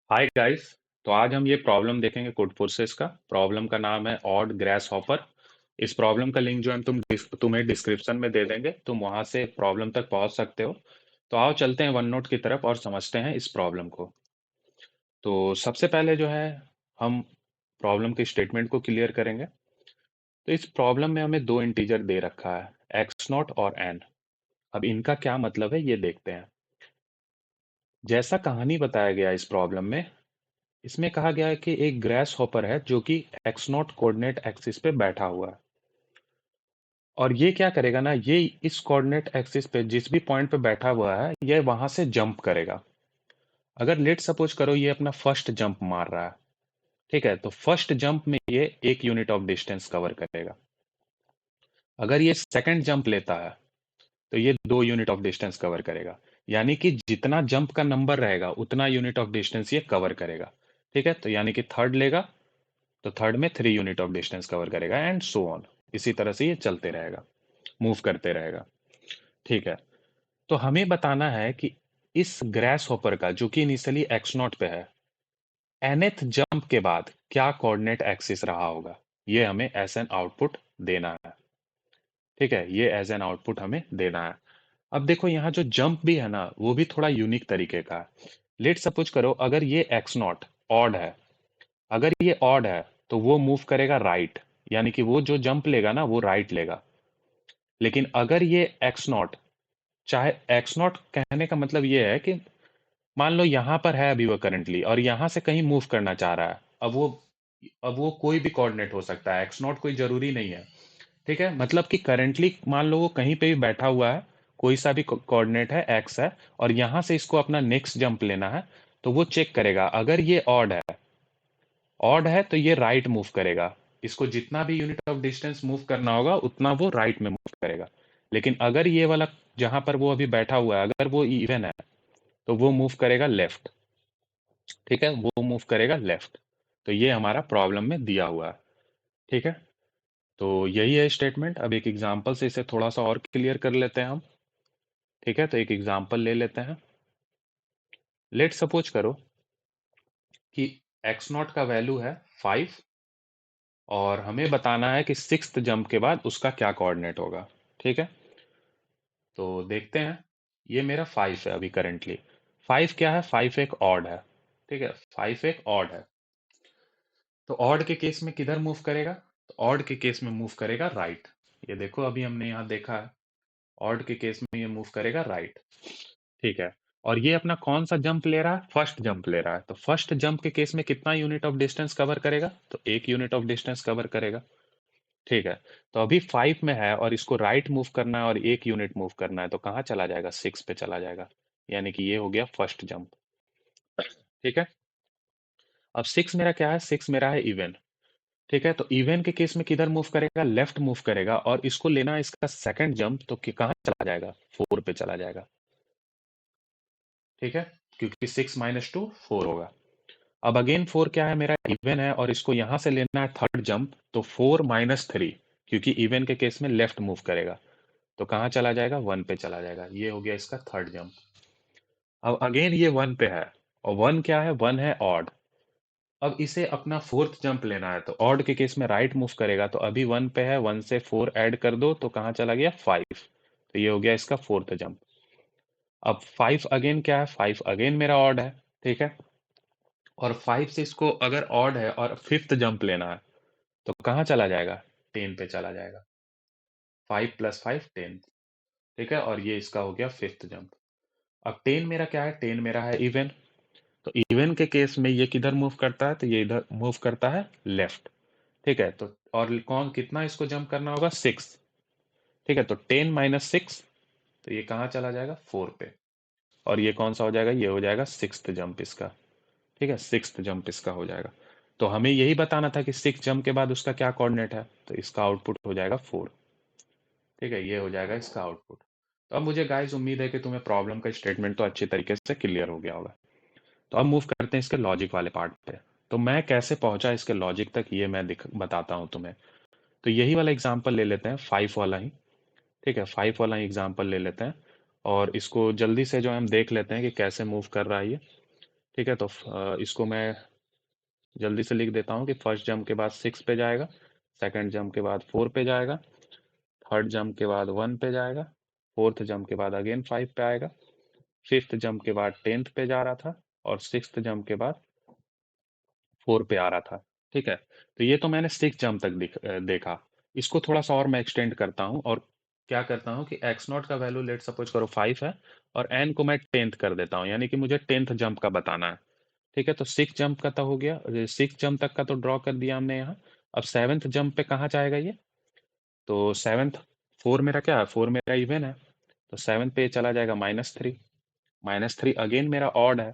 Hi guys. तो आज हम ये प्रॉब्लम देखेंगे कोड फोर्सेस का। प्रॉब्लम का नाम है ऑड ग्रास हॉपर। इस प्रॉब्लम का लिंक जो हम तुम्हें डिस्क्रिप्शन में दे देंगे, तुम वहां से प्रॉब्लम तक पहुंच सकते हो। तो आओ चलते हैं वन नोट की तरफ और समझते हैं इस प्रॉब्लम को। तो सबसे पहले जो है, हम प्रॉब्लम के स्टेटमेंट को क्लियर करेंगे। तो इस प्रॉब्लम में हमें दो इंटीजर दे रखा है, एक्स नॉट और एन। अब इनका क्या मतलब है ये देखते हैं। जैसा कहानी बताया गया इस प्रॉब्लम में, इसमें कहा गया है कि एक ग्रास हॉपर है जो कि एक्स नॉट कोऑर्डिनेट एक्सिस पे बैठा हुआ है। और ये क्या करेगा ना, ये इस कोऑर्डिनेट एक्सिस पे जिस भी पॉइंट पे बैठा हुआ है ये वहां से जंप करेगा। अगर लेट सपोज करो ये अपना फर्स्ट जंप मार रहा है, ठीक है, तो फर्स्ट जंप में ये एक यूनिट ऑफ डिस्टेंस कवर करेगा। अगर ये सेकंड जंप लेता है तो ये दो यूनिट ऑफ डिस्टेंस कवर करेगा। यानी कि जितना जंप का नंबर रहेगा उतना यूनिट ऑफ डिस्टेंस ये कवर करेगा। ठीक है, तो यानी कि थर्ड लेगा तो थर्ड में 3 यूनिट ऑफ डिस्टेंस कवर करेगा एंड सो ऑन। इसी तरह से ये चलते रहेगा, मूव करते रहेगा। ठीक है, तो हमें बताना है कि इस ग्रास हॉपर का जो कि इनिशियली एक्स नॉट पे है, nth जंप के बाद क्या कोऑर्डिनेट एक्सिस रहा होगा। ये हमें एज एन आउटपुट देना है। ठीक है, ये एज एन आउटपुट हमें देना है। अब देखो यहाँ जो जंप भी है ना वो भी थोड़ा यूनिक तरीके का है। लेट सपोज करो अगर ये एक्स नॉट ऑड है, अगर ये ऑड है तो वो मूव करेगा राइट, यानी कि वो जो जंप लेगा ना वो राइट लेगा। लेकिन अगर ये एक्स नॉट, चाहे एक्स नॉट कहने का मतलब ये है कि मान लो यहाँ पर है अभी वो करंटली और यहाँ से कहीं मूव करना चाह रहा है। अब वो कोई भी कोऑर्डिनेट हो सकता है, एक्स नॉट कोई जरूरी नहीं है। ठीक है, मतलब कि करंटली मान लो वो कहीं पे भी बैठा हुआ है, कोई सा भी कोऑर्डिनेट है एक्स है, और यहाँ से इसको अपना नेक्स्ट जंप लेना है। तो वो चेक करेगा अगर ये ऑड है तो ये राइट मूव करेगा। इसको जितना भी यूनिट ऑफ डिस्टेंस मूव करना होगा उतना वो राइट में मूव करेगा। लेकिन अगर ये वाला जहां पर वो अभी बैठा हुआ है अगर वो इवन है तो वो मूव करेगा लेफ्ट। ठीक है, वो मूव करेगा लेफ्ट। तो ये हमारा प्रॉब्लम में दिया हुआ है। ठीक है, तो यही है स्टेटमेंट। अब एक एग्जांपल से इसे थोड़ा सा और क्लियर कर लेते हैं हम। ठीक है, तो एक एग्जांपल ले लेते हैं। लेट सपोज करो कि एक्स नॉट का वैल्यू है 5 और हमें बताना है कि सिक्स्थ जंप के बाद उसका क्या कोऑर्डिनेट होगा। ठीक है, तो देखते हैं। ये मेरा 5 है अभी करंटली। 5 क्या है, 5 एक ऑड है। ठीक है, 5 एक ऑड है। तो ऑड के केस में किधर मूव करेगा, तो ऑड के केस में मूव करेगा राइट। ये देखो अभी हमने यहाँ देखा है, ऑड के केस में ये मूव करेगा राइट। ठीक है, और ये अपना कौन सा जंप ले रहा है, फर्स्ट जंप ले रहा है। तो फर्स्ट जंप के केस में कितना यूनिट ऑफ डिस्टेंस कवर करेगा, तो एक यूनिट ऑफ डिस्टेंस कवर करेगा। ठीक है, तो अभी 5 में है और इसको राइट मूव करना है और एक यूनिट मूव करना है, तो कहाँ चला जाएगा, 6 पे चला जाएगा। यानी कि ये हो गया फर्स्ट जंप। ठीक है, अब 6 मेरा क्या है, 6 मेरा है इवन। ठीक है, तो इवन के केस में किधर मूव करेगा, लेफ्ट मूव करेगा, और इसको लेना है इसका सेकंड जंप, तो कहाँ चला जाएगा, 4 पे चला जाएगा। ठीक है, क्योंकि 6 - 2 4 होगा। अब अगेन 4 क्या है, मेरा इवन है और इसको यहां से लेना है थर्ड जंप, तो 4 - 3, क्योंकि इवन के केस में लेफ्ट मूव करेगा, तो कहाँ चला जाएगा, 1 पे चला जाएगा। ये हो गया इसका थर्ड जंप। अब अगेन ये 1 पे है, और 1 क्या है, 1 है ऑड। अब इसे अपना फोर्थ जंप लेना है, तो ऑड के केस में राइट मूव करेगा, तो अभी 1 पे है, 1 से 4 ऐड कर दो तो कहाँ चला गया, 5। तो ये हो गया इसका फोर्थ जंप। अब 5 अगेन क्या है, 5 अगेन मेरा ऑड है। ठीक है, और 5 से इसको अगर ऑड है और फिफ्थ जंप लेना है तो कहाँ चला जाएगा, 10 पे चला जाएगा। 5 + 5 10। ठीक है, और ये इसका हो गया फिफ्थ जंप। अब 10 मेरा क्या है, 10 मेरा है इवन। तो इवन के केस में ये किधर मूव करता है, तो ये इधर मूव करता है लेफ्ट। ठीक है, तो और कौन कितना इसको जंप करना होगा, 6। ठीक है, तो 10 - 6, तो ये कहाँ चला जाएगा, 4 पे। और ये कौन सा हो जाएगा, ये हो जाएगा सिक्स्थ जंप इसका। ठीक है, सिक्स्थ जंप इसका हो जाएगा। तो हमें यही बताना था कि सिक्स जंप के बाद उसका क्या कोऑर्डिनेट है, तो इसका आउटपुट हो जाएगा 4। ठीक है, ये हो जाएगा इसका आउटपुट। तो अब मुझे गाइस उम्मीद है कि तुम्हें प्रॉब्लम का स्टेटमेंट तो अच्छी तरीके से क्लियर हो गया होगा। तो अब मूव करते हैं इसके लॉजिक वाले पार्ट पे। तो मैं कैसे पहुंचा इसके लॉजिक तक ये मैं बताता हूँ तुम्हें। तो यही वाला एग्जाम्पल ले लेते हैं, 5 वाला ही। ठीक है, 5 वाला ही एग्जाम्पल ले लेते हैं और इसको जल्दी से जो है हम देख लेते हैं कि कैसे मूव कर रहा है ये। ठीक है, तो इसको मैं जल्दी से लिख देता हूँ कि फर्स्ट जंप के बाद 6 पे जाएगा, सेकंड जंप के बाद 4 पे जाएगा, थर्ड जंप के बाद 1 पे जाएगा, फोर्थ जंप के बाद अगेन 5 पे आएगा, फिफ्थ जंप के बाद 10th पे जा रहा था, और सिक्स्थ जंप के बाद 4 पे आ रहा था। ठीक है, तो ये तो मैंने 6 जंप तक देखा। इसको थोड़ा सा और मैं एक्सटेंड करता हूँ, और क्या करता हूँ कि एक्स नॉट का वैल्यू लेट सपोज करो 5 है, और एन को मैं 10th कर देता हूँ, यानी कि मुझे 10th जंप का बताना है। ठीक है, तो 6 जंप का तो हो गया, 6 जंप तक का तो ड्रॉ कर दिया हमने यहाँ। अब 7th जंप पे कहाँ जाएगा ये? तो 7th, 4 मेरा क्या है, 4 मेरा इवन है, तो 7th पे चला जाएगा -3। -3 अगेन मेरा ऑड है,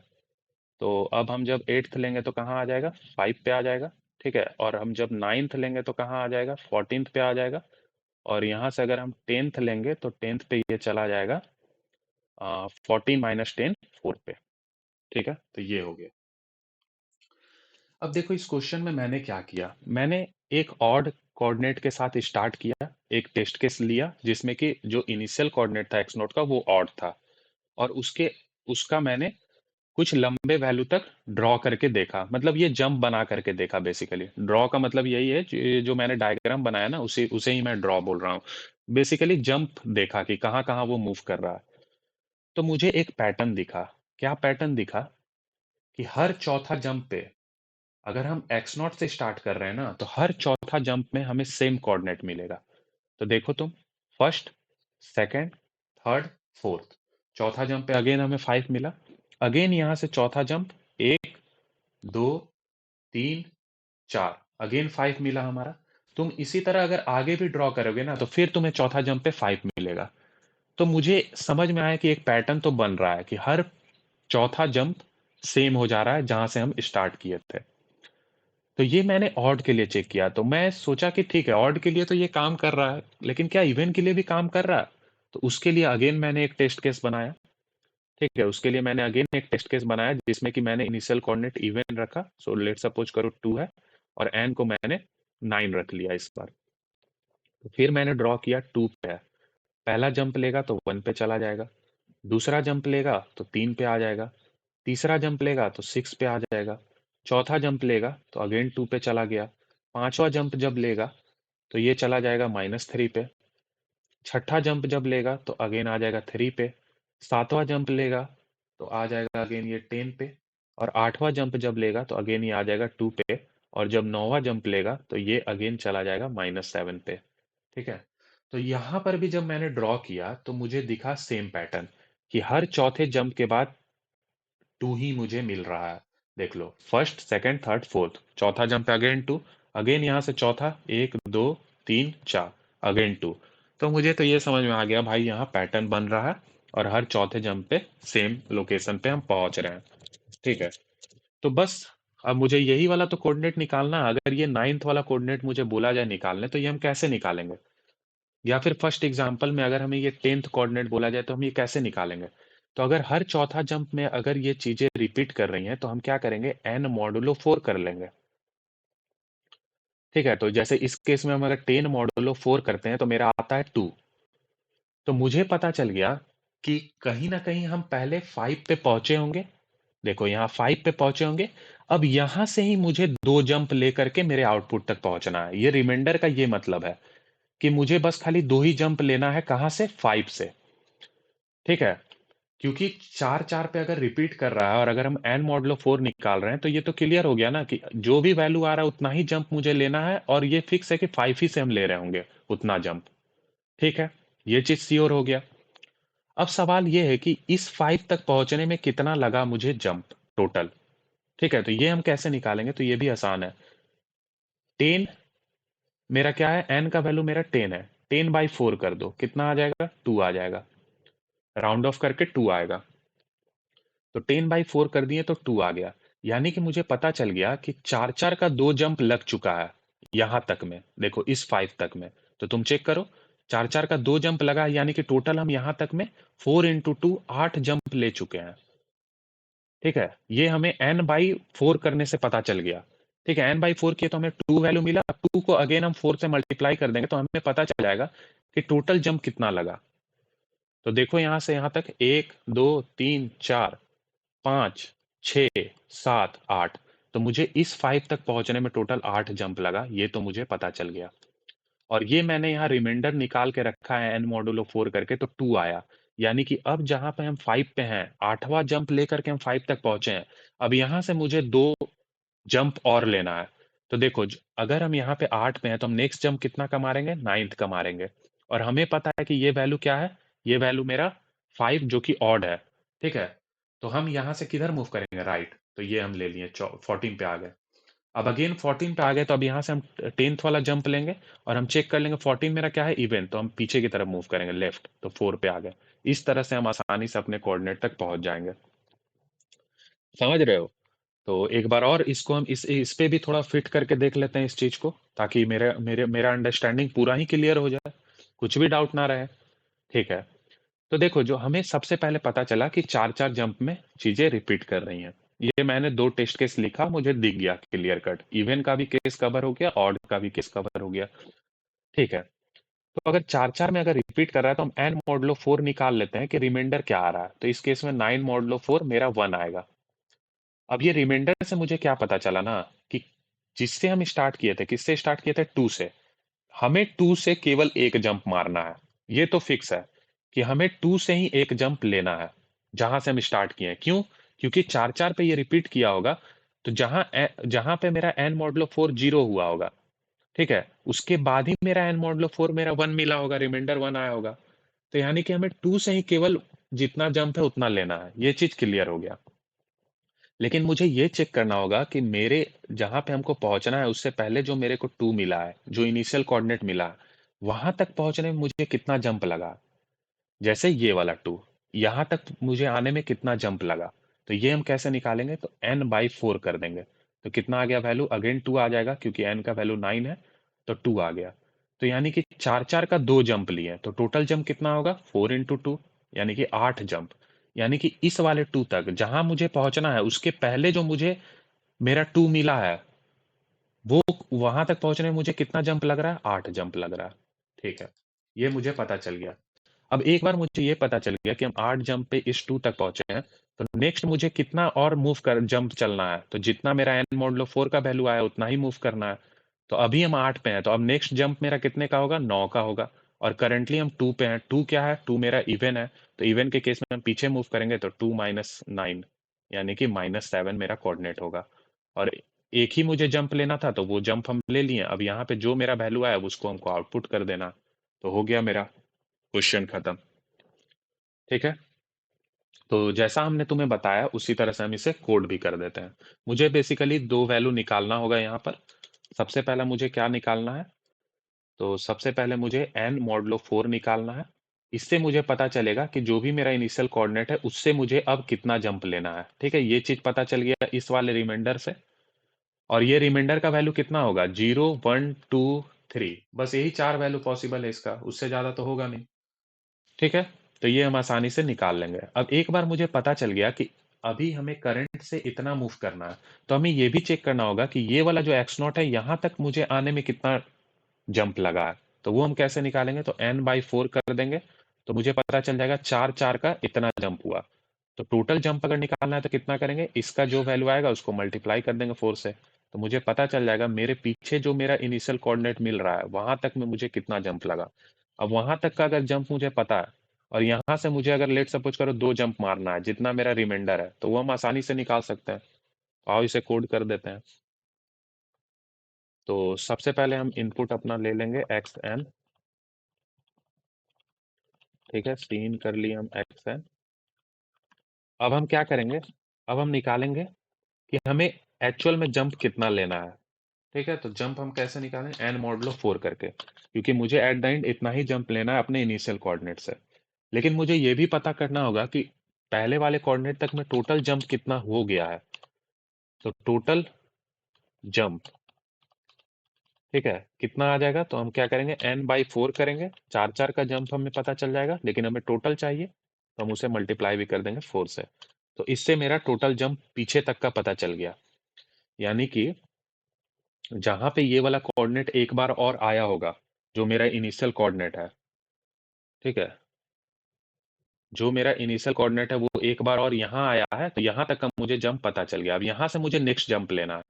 तो अब हम जब 8th लेंगे तो कहाँ आ जाएगा, 5 पे आ जाएगा। ठीक है, और हम जब 9th लेंगे तो कहाँ आ जाएगा, 14th पे आ जाएगा। और यहाँ से अगर हम 10th लेंगे तो 10th पे ये चला जाएगा 14 - 10 4 पे। ठीक है, तो ये हो गया। अब देखो इस क्वेश्चन में मैंने क्या किया, मैंने एक ऑड कोऑर्डिनेट के साथ स्टार्ट किया, एक टेस्ट केस लिया जिसमें कि जो इनिशियल कोऑर्डिनेट था एक्स नोट का वो ऑड था, और उसका मैंने कुछ लंबे वैल्यू तक ड्रॉ करके देखा, मतलब ये जंप बना करके देखा। बेसिकली ड्रॉ का मतलब यही है, जो मैंने डायग्राम बनाया ना उसे उसे ही मैं ड्रॉ बोल रहा हूँ। बेसिकली जंप देखा कि कहाँ कहाँ वो मूव कर रहा है। तो मुझे एक पैटर्न दिखा। क्या पैटर्न दिखा? कि हर चौथा जंप पे, अगर हम एक्स नॉट से स्टार्ट कर रहे हैं ना, तो हर चौथा जंप में हमें सेम कोऑर्डिनेट मिलेगा। तो देखो तुम, फर्स्ट, सेकंड, थर्ड, फोर्थ, चौथा जंप पे अगेन हमें 5 मिला। अगेन यहाँ से चौथा जंप, 1, 2, 3, 4, अगेन 5 मिला हमारा। तुम इसी तरह अगर आगे भी ड्रॉ करोगे ना, तो फिर तुम्हें चौथा जंप पे 5 मिलेगा। तो मुझे समझ में आया कि एक पैटर्न तो बन रहा है कि हर चौथा जंप सेम हो जा रहा है जहां से हम स्टार्ट किए थे। तो ये मैंने ऑड के लिए चेक किया, तो मैं सोचा कि ठीक है, ऑड के लिए तो ये काम कर रहा है, लेकिन क्या इवन के लिए भी काम कर रहा है? तो उसके लिए अगेन मैंने एक टेस्ट केस बनाया। ठीक है, उसके लिए मैंने अगेन एक टेस्ट केस बनाया जिसमें कि मैंने इनिशियल कोऑर्डिनेट इवन रखा, सो लेट सपोज करो 2 है, और एन को मैंने 9 रख लिया इस बार। तो फिर मैंने ड्रॉ किया 2 पे है। पहला जंप लेगा तो 1 पे चला जाएगा, दूसरा जंप लेगा तो 3 पे आ जाएगा, तीसरा जंप लेगा तो 6 पे आ जाएगा, चौथा जंप लेगा तो अगेन 2 पे चला गया, पांचवा जंप जब लेगा तो ये चला जाएगा -3 पे, छठा जंप जब लेगा तो अगेन आ जाएगा 3 पे, सातवां जंप लेगा तो आ जाएगा अगेन ये 10 पे, और आठवां जंप जब लेगा तो अगेन ये आ जाएगा 2 पे, और जब नौवां जंप लेगा तो ये अगेन चला जाएगा -7 पे। ठीक है, तो यहाँ पर भी जब मैंने ड्रॉ किया तो मुझे दिखा सेम पैटर्न, कि हर चौथे जंप के बाद 2 ही मुझे मिल रहा है। देख लो, फर्स्ट, सेकंड, थर्ड, फोर्थ, चौथा जंप पे अगेन 2, अगेन यहाँ से चौथा, 1, 2, 3, 4, अगेन 2। तो मुझे तो ये समझ में आ गया भाई, यहाँ पैटर्न बन रहा है, और हर चौथे जंप पे सेम लोकेशन पे हम पहुंच रहे हैं। ठीक है, तो बस अब मुझे यही वाला तो कोऑर्डिनेट निकालना है। अगर ये 9th वाला कोऑर्डिनेट मुझे बोला जाए निकालने, तो ये हम कैसे निकालेंगे? या फिर फर्स्ट एग्जांपल में अगर हमें ये 10th कोऑर्डिनेट बोला जाए तो हम ये कैसे निकालेंगे? तो अगर हर चौथा जंप में अगर ये चीजें रिपीट कर रही हैं, तो हम क्या करेंगे, n मॉडुलो 4 कर लेंगे। ठीक है, तो जैसे इस केस में हम अगर 10 मॉडुलो 4 करते हैं तो मेरा आता है 2। तो मुझे पता चल गया कि कहीं ना कहीं हम पहले 5 पे पहुंचे होंगे। देखो यहाँ 5 पे पहुंचे होंगे। अब यहां से ही मुझे 2 जंप लेकर के मेरे आउटपुट तक पहुंचना है। ये रिमाइंडर का ये मतलब है कि मुझे बस खाली 2 ही जंप लेना है, कहां से, 5 से। ठीक है, क्योंकि 4 पे अगर रिपीट कर रहा है, और अगर हम n मॉडुलो 4 निकाल रहे हैं, तो ये तो क्लियर हो गया ना कि जो भी वैल्यू आ रहा है उतना ही जंप मुझे लेना है, और ये फिक्स है कि 5 ही से हम ले रहे होंगे उतना जंप। ठीक है, ये चीज श्योर हो गया। अब सवाल ये है कि इस 5 तक पहुंचने में कितना लगा मुझे जंप टोटल। ठीक है, तो ये हम कैसे निकालेंगे, तो ये भी आसान है। 10 मेरा क्या है, n का वैल्यू मेरा 10 है, 10/4 कर दो, कितना आ जाएगा, 2 आ जाएगा, राउंड ऑफ करके 2 आएगा। तो 10/4 कर दिए तो 2 आ गया। यानी कि मुझे पता चल गया कि 4 का 2 जंप लग चुका है यहां तक में। देखो इस 5 तक में, तो तुम चेक करो, 4 का 2 जंप लगा, यानी कि टोटल हम यहां तक में 4 × 2 8 जंप ले चुके हैं। ठीक है, ये हमें n/4 करने से पता चल गया। ठीक है, n/4 किए तो हमें 2 वैल्यू मिला। 2 को अगेन हम 4 से मल्टीप्लाई कर देंगे तो हमें पता चल जाएगा कि टोटल जंप कितना लगा। तो देखो यहां से यहां तक 1, 2, 3, 4, 5, 6, 7, 8, तो मुझे इस 5 तक पहुँचने में टोटल 8 जंप लगा, ये तो मुझे पता चल गया। और ये मैंने यहाँ रिमाइंडर निकाल के रखा है n मॉडुलो 4 करके, तो 2 आया। यानी कि अब जहाँ पे हम 5 पे हैं, 8वाँ जंप लेकर के हम 5 तक पहुँचे हैं। अब यहाँ से मुझे 2 जंप और लेना है। तो देखो अगर हम यहाँ पे 8 पे हैं तो हम नेक्स्ट जंप कितना का मारेंगे? 9th का मारेंगे। और हमें पता है कि ये वैल्यू क्या है? ये वैल्यू मेरा 5 जो कि ऑड है। ठीक है? तो हम यहाँ से किधर मूव करेंगे? राइट। तो ये हम ले लिए 14 पे आ गए। अब अगेन 14 पे आ गए तो अब यहाँ से हम 10th वाला जंप लेंगे और हम चेक कर लेंगे 14 मेरा क्या है? इवन। तो हम पीछे की तरफ मूव करेंगे लेफ्ट, तो 4 पे आ गए। इस तरह से हम आसानी से अपने कोऑर्डिनेट तक पहुंच जाएंगे। समझ रहे हो? तो एक बार और इसको हम इस पे भी थोड़ा फिट करके देख लेते हैं इस चीज को, ताकि मेरा अंडरस्टैंडिंग पूरा ही क्लियर हो जाए, कुछ भी डाउट ना रहे। ठीक है? तो देखो जो हमें सबसे पहले पता चला कि 4-4 जंप में चीजें रिपीट कर रही हैं। ये मैंने 2 टेस्ट केस लिखा, मुझे दिख गया क्लियर कट। इवन का भी केस कवर हो गया, ऑड का भी केस कवर हो गया। ठीक है? तो अगर 4-4 में अगर रिपीट कर रहा है तो हम n मॉडुलो 4 निकाल लेते हैं कि रिमाइंडर क्या आ रहा है। तो इस केस में 9 मॉडुलो 4 मेरा 1 आएगा। अब ये रिमाइंडर से मुझे क्या पता चला ना कि जिससे हम स्टार्ट किए थे, किससे स्टार्ट किए थे? 2 से। हमें 2 से केवल एक जंप मारना है। ये तो फिक्स है कि हमें 2 से ही एक जंप लेना है, जहां से हम स्टार्ट किए हैं। क्यों? क्योंकि 4-4 पे ये रिपीट किया होगा, तो जहां पे मेरा n मॉडुलो 4 जीरो हुआ होगा, ठीक है, उसके बाद ही मेरा n मॉडुलो 4 मेरा 1 मिला होगा, रिमाइंडर 1 आया होगा। तो यानी कि हमें 2 से ही केवल जितना जंप है उतना लेना है। ये चीज क्लियर हो गया। लेकिन मुझे ये चेक करना होगा कि मेरे जहां पे हमको पहुंचना है उससे पहले जो मेरे को 2 मिला है, जो इनिशियल कोऑर्डिनेट मिला है, वहां तक पहुंचने में मुझे कितना जंप लगा। जैसे ये वाला 2, यहाँ तक मुझे आने में कितना जंप लगा। तो ये हम कैसे निकालेंगे? तो n/4 कर देंगे। तो कितना आ गया वैल्यू? अगेन 2 आ जाएगा, क्योंकि n का वैल्यू 9 है, तो 2 आ गया। तो यानी कि 4-4 का 2 जंप लिए, तो टोटल जंप कितना होगा? 4 × 2, यानी कि 8 जंप। यानी कि इस वाले 2 तक जहां मुझे पहुंचना है उसके पहले जो मुझे मेरा 2 मिला है, वो वहां तक पहुंचने में मुझे कितना जंप लग रहा है? 8 जंप लग रहा है। ठीक है? ये मुझे पता चल गया। अब एक बार मुझे ये पता चल गया कि हम 8 जंप पे इस 2 तक पहुंचे हैं, तो नेक्स्ट मुझे कितना और मूव कर जंप चलना है? तो जितना मेरा n मॉडुलो 4 का वैल्यू आया उतना ही मूव करना है। तो अभी हम 8 पे हैं, तो अब नेक्स्ट जंप मेरा कितने का होगा? 9 का होगा। और करंटली हम 2 पे हैं। 2 क्या है? 2 मेरा इवन है। तो इवन के केस में हम पीछे मूव करेंगे, तो 2 माइनस 9, यानी कि -7 मेरा कोऑर्डिनेट होगा। और एक ही मुझे जंप लेना था, तो वो जंप हम ले लिए। अब यहाँ पे जो मेरा वैल्यू आया उसको हमको आउटपुट कर देना। तो हो गया मेरा क्वेश्चन खत्म। ठीक है? तो जैसा हमने तुम्हें बताया उसी तरह से हम इसे कोड भी कर देते हैं। मुझे बेसिकली 2 वैल्यू निकालना होगा यहाँ पर। सबसे पहला मुझे क्या निकालना है? तो सबसे पहले मुझे n मॉडुलो 4 निकालना है। इससे मुझे पता चलेगा कि जो भी मेरा इनिशियल कोऑर्डिनेट है उससे मुझे अब कितना जंप लेना है। ठीक है? ये चीज पता चल गया इस वाले रिमाइंडर से। और ये रिमाइंडर का वैल्यू कितना होगा? 0, 1, 2, 3। बस यही 4 वैल्यू पॉसिबल है इसका, उससे ज्यादा तो होगा नहीं। ठीक है? तो ये हम आसानी से निकाल लेंगे। अब एक बार मुझे पता चल गया कि अभी हमें करंट से इतना मूव करना है, तो हमें ये भी चेक करना होगा कि ये वाला जो एक्स नॉट है यहाँ तक मुझे आने में कितना जंप लगा है। तो वो हम कैसे निकालेंगे? तो n/4 कर देंगे, तो मुझे पता चल जाएगा 4-4 का इतना जंप हुआ। तो टोटल जंप अगर निकालना है तो कितना करेंगे? इसका जो वैल्यू आएगा उसको मल्टीप्लाई कर देंगे 4 से। तो मुझे पता चल जाएगा मेरे पीछे जो मेरा इनिशियल कोऑर्डिनेट मिल रहा है वहां तक में मुझे कितना जंप लगा। अब वहां तक का अगर जंप मुझे पता है, और यहाँ से मुझे अगर लेट सपोज करो 2 जंप मारना है जितना मेरा रिमाइंडर है, तो वो हम आसानी से निकाल सकते हैं। आओ इसे कोड कर देते हैं। तो सबसे पहले हम इनपुट अपना ले लेंगे xn। ठीक है? सीन कर लिए हम xn। अब हम क्या करेंगे? अब हम निकालेंगे कि हमें एक्चुअल में जंप कितना लेना है। ठीक है? तो जंप हम कैसे निकालें? n मॉडुलो 4 करके, क्योंकि मुझे एट द एंड इतना ही जंप लेना है अपने इनिशियल कोऑर्डिनेट से। लेकिन मुझे ये भी पता करना होगा कि पहले वाले कोऑर्डिनेट तक में टोटल जंप कितना हो गया है। तो टोटल जंप, ठीक है, कितना आ जाएगा? तो हम क्या करेंगे? n/4 करेंगे। 4-4 का जंप हमें पता चल जाएगा, लेकिन हमें टोटल चाहिए, तो हम उसे मल्टीप्लाई भी कर देंगे 4 से। तो इससे मेरा टोटल जंप पीछे तक का पता चल गया। यानी कि जहां पे ये वाला कोऑर्डिनेट एक बार और आया होगा, जो मेरा इनिशियल कोऑर्डिनेट है, ठीक है, जो मेरा इनिशियल कोऑर्डिनेट है वो एक बार और यहाँ आया है, तो यहाँ तक का मुझे जंप पता चल गया। अब यहाँ से मुझे नेक्स्ट जंप लेना है,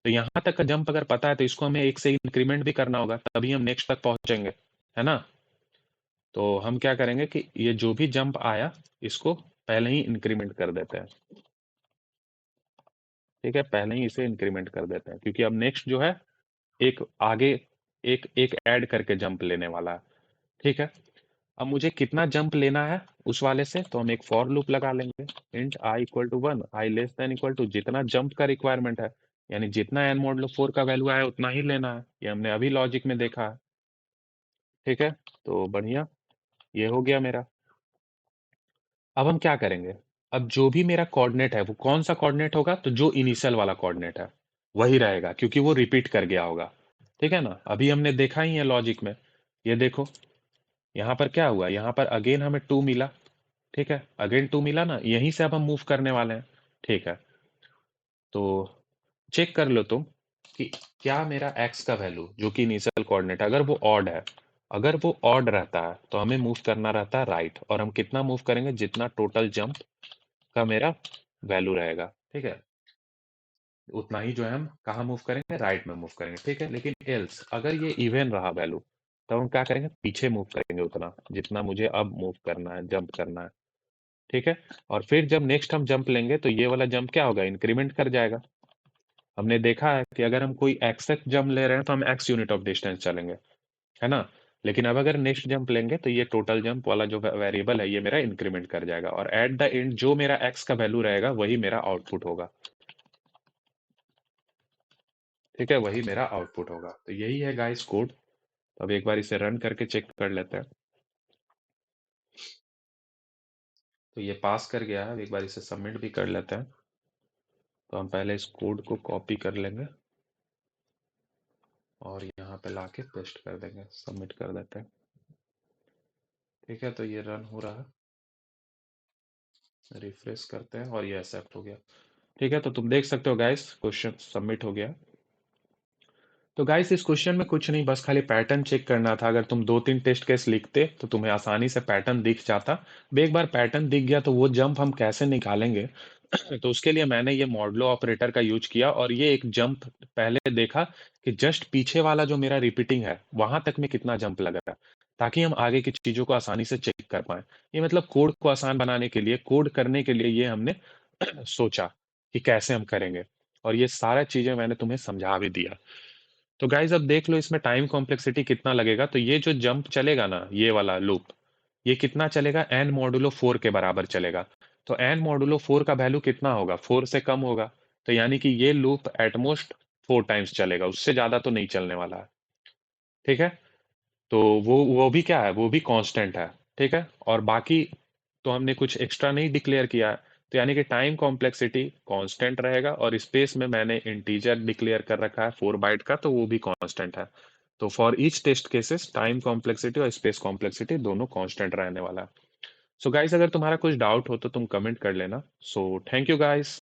तो यहाँ तक का जंप अगर पता है तो इसको हमें एक से इंक्रीमेंट भी करना होगा, तभी हम नेक्स्ट तक पहुंचेंगे, है ना। तो हम क्या करेंगे कि ये जो भी जंप आया इसको पहले ही इंक्रीमेंट कर देते हैं। ठीक है, पहले ही इसे इंक्रीमेंट कर देते हैं, क्योंकि अब नेक्स्ट जो है एक आगे एक एक ऐड करके जंप लेने वाला है। ठीक है, अब मुझे कितना जंप लेना है उस वाले से, तो हम एक फॉर लूप लगा लेंगे। Int i equal to 1, i less than equal to, जितना जंप का रिक्वायरमेंट है, यानी जितना एन मॉडुलो 4 का वैल्यू आया उतना ही लेना है। ये हमने अभी लॉजिक में देखा है। ठीक है, तो बढ़िया, ये हो गया मेरा। अब हम क्या करेंगे, अब जो भी मेरा कोऑर्डिनेट है वो कौन सा कोऑर्डिनेट होगा, तो जो इनिशियल वाला कोऑर्डिनेट है वही रहेगा, क्योंकि वो रिपीट कर गया होगा। ठीक है ना, अभी हमने देखा ही है लॉजिक में। ये देखो, यहाँ पर क्या हुआ, यहाँ पर अगेन हमें 2 मिला। ठीक है, अगेन 2 मिला ना, यहीं से अब हम मूव करने वाले हैं। ठीक है, तो चेक कर लो तुम कि क्या मेरा x का वैल्यू जो कि इनिशियल कोऑर्डिनेट, अगर वो ऑड है, अगर वो ऑड रहता है तो हमें मूव करना रहता है राइट, और हम कितना मूव करेंगे, जितना टोटल जंप का मेरा वैल्यू रहेगा। ठीक है, उतना ही जो है हम कहाँ मूव करेंगे, राइट में मूव करेंगे। ठीक है, लेकिन एल्स अगर ये इवन रहा वैल्यू, तब हम क्या करेंगे, पीछे मूव करेंगे उतना जितना मुझे अब मूव करना है, जंप करना है। ठीक है, और फिर जब नेक्स्ट हम जंप लेंगे तो ये वाला जंप क्या होगा, इंक्रीमेंट कर जाएगा। हमने देखा है कि अगर हम कोई एक्स तक जंप ले रहे हैं तो हम एक्स यूनिट ऑफ डिस्टेंस चलेंगे, है ना। लेकिन अब अगर नेक्स्ट जंप लेंगे तो ये टोटल जंप वाला जो वेरिएबल है ये मेरा इंक्रीमेंट कर जाएगा, और एट द एंड जो मेरा एक्स का वैल्यू रहेगा वही मेरा आउटपुट होगा। ठीक है, वही मेरा आउटपुट होगा। तो यही है गाइस कोड। अब एक बार इसे रन करके चेक कर लेते हैं। तो ये पास कर गया है, एक बार इसे सबमिट भी कर लेते हैं। तो हम पहले इस कोड को कॉपी कर लेंगे और यहाँ पे लाके पेस्ट कर देंगे, सबमिट कर देते हैं। ठीक है, तो ये रन हो रहा है, रिफ्रेश करते हैं और ये एक्सेप्ट हो गया। ठीक है, तो तुम देख सकते हो गाइस क्वेश्चन सबमिट हो गया। तो गाइस इस क्वेश्चन में कुछ नहीं, बस खाली पैटर्न चेक करना था। अगर तुम 2-3 टेस्ट केस लिखते तो तुम्हें आसानी से पैटर्न दिख जाता। अब एक बार पैटर्न दिख गया तो वो जंप हम कैसे निकालेंगे तो उसके लिए मैंने ये मॉडुलो ऑपरेटर का यूज किया, और ये एक जंप पहले देखा कि जस्ट पीछे वाला जो मेरा रिपीटिंग है वहां तक में कितना जंप लग रहा है, ताकि हम आगे की चीजों को आसानी से चेक कर पाए। ये मतलब कोड को आसान बनाने के लिए, कोड करने के लिए ये हमने सोचा कि कैसे हम करेंगे, और ये सारा चीजें मैंने तुम्हें समझा भी दिया। तो गाइज अब देख लो इसमें टाइम कॉम्प्लेक्सिटी कितना लगेगा। तो ये जो जंप चलेगा ना, ये वाला लूप, ये कितना चलेगा, एन मॉडुलो 4 के बराबर चलेगा। तो एन मॉडुलो 4 का वैल्यू कितना होगा, 4 से कम होगा। तो यानी कि ये लूप एटमोस्ट 4 टाइम्स चलेगा, उससे ज्यादा तो नहीं चलने वाला है। ठीक है, तो वो भी क्या है, वो भी कांस्टेंट है। ठीक है, और बाकी तो हमने कुछ एक्स्ट्रा नहीं डिक्लेयर किया है। तो यानी कि टाइम कॉम्प्लेक्सिटी कांस्टेंट रहेगा, और स्पेस में मैंने इंटीजर डिक्लेयर कर रखा है 4 बाइट का, तो वो भी कांस्टेंट है। तो for each test cases time complexity और स्पेस कॉम्प्लेक्सिटी दोनों कांस्टेंट रहने वाला है। सो गाइस अगर तुम्हारा कुछ डाउट हो तो तुम कमेंट कर लेना। So thank you guys.